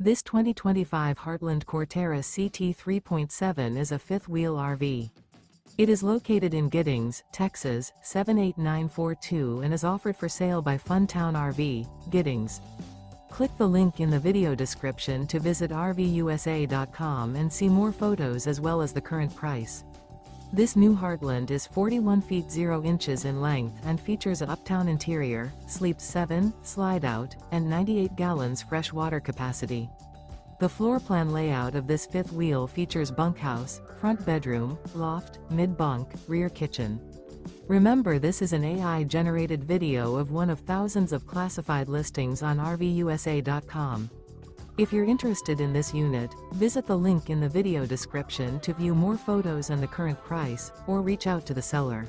This 2025 Heartland Corterra CT3.7 is a fifth-wheel RV. It is located in Giddings, Texas, 78942 and is offered for sale by Funtown RV, Giddings. Click the link in the video description to visit RVUSA.com and see more photos as well as the current price. This new Heartland is 41 feet 0 inches in length and features an uptown interior, sleeps 7, slide-out, and 98 gallons fresh water capacity. The floor plan layout of this fifth wheel features bunkhouse, front bedroom, loft, mid-bunk, rear kitchen. Remember, this is an AI-generated video of one of thousands of classified listings on RVUSA.com. If you're interested in this unit, visit the link in the video description to view more photos and the current price, or reach out to the seller.